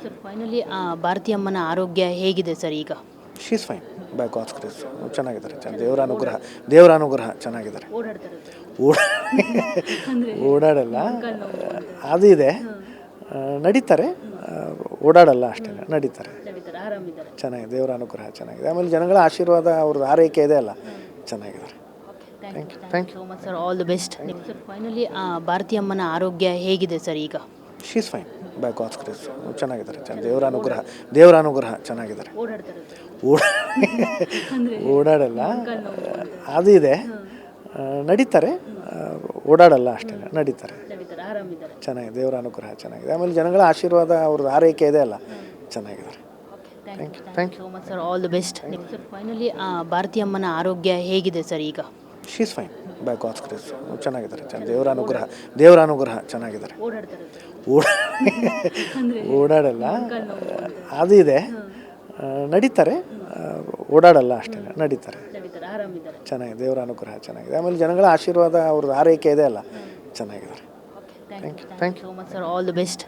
Sir finally Bharati ಅಮ್ಮನ ಆರೋಗ್ಯ ಹೇಗಿದೆ ಸರ್ ಈಗ? She is fine by God's grace. ಚೆನ್ನಾಗಿದ್ದಾರೆ, ದೇವರ ಅನುಗ್ರಹ ಚೆನ್ನಾಗಿದ್ದಾರೆ. ಓಡಾಡ್ತಾರೆ ಸರ್. ಓಡ ಓಡಾಡಲ್ಲ, ಅದು ಇದೆ, ನಡೀತಾರೆ, ಓಡಾಡಲ್ಲ ಅಷ್ಟೇ, ನಡೀತಾರೆ. ನಡೀತಾರೆ, ಆರಾಮಿದ್ದಾರೆ. ಚೆನ್ನಾಗಿದೆ, ದೇವರ ಅನುಗ್ರಹ ಚೆನ್ನಾಗಿದೆ. ಆಮೇಲೆ ಜನಗಳ ಆಶೀರ್ವಾದ, ಅವ್ರದ್ದು ಆರೈಕೆ ಇದೆ ಅಲ್ಲ, ಚೆನ್ನಾಗಿದ್ದಾರೆ. Thank you so much sir, all the best. Sir finally Bharati ಅಮ್ಮನ ಆರೋಗ್ಯ ಹೇಗಿದೆ ಸರ್ ಈಗ? She is fine by God's grace. ಚೆನ್ನಾಗಿದ್ದಾರೆ, ದೇವರ ಅನುಗ್ರಹ ಚೆನ್ನಾಗಿದ್ದಾರೆ. ಓಡಾಡ್ತಾರೆ ಸರ್. ಓಡಾಡಲ್ಲ, ಅದು ಇದೆ, ನಡೀತಾರೆ, ಓಡಾಡಲ್ಲ ಅಷ್ಟೇ, ನಡೀತಾರೆ. ನಡೀತಾರೆ, ಆರಾಮಿದ್ದಾರೆ. ಚೆನ್ನಾಗಿದೆ, ದೇವರ ಅನುಗ್ರಹ ಚೆನ್ನಾಗಿದೆ. ಆಮೇಲೆ ಜನಗಳ ಆಶೀರ್ವಾದ, ಅವ್ರದ್ದು ಆರೈಕೆ ಇದೆ ಅಲ್ಲ, ಚೆನ್ನಾಗಿದ್ದಾರೆ. Thank you so much sir, all the best. Sir finally Bharati ಅಮ್ಮನ ಆರೋಗ್ಯ ಹೇಗಿದೆ ಸರ್ ಈಗ? She is fine by God's grace. ಚೆನ್ನಾಗಿದ್ದಾರೆ, ದೇವರ ಅನುಗ್ರಹ ಚೆನ್ನಾಗಿದ್ದಾರೆ. ಓಡಾಡ್ತಾರೆ ಸರ್. ಓಡಾಡಲ್ಲ, ಅದು ಇದೆ, ನಡೀತಾರೆ, ಓಡಾಡಲ್ಲ ಅಷ್ಟೇ, ನಡೀತಾರೆ. ನಡೀತಾರೆ, ಆರಾಮಿದ್ದಾರೆ. ಚೆನ್ನಾಗಿದೆ, ದೇವರ ಅನುಗ್ರಹ ಚೆನ್ನಾಗಿದೆ. ಆಮೇಲೆ ಜನಗಳ ಆಶೀರ್ವಾದ, ಅವ್ರದ್ದು ಆರೈಕೆ ಇದೆ ಅಲ್ಲ, ಚೆನ್ನಾಗಿದ್ದಾರೆ. Thank you so much sir, all the best.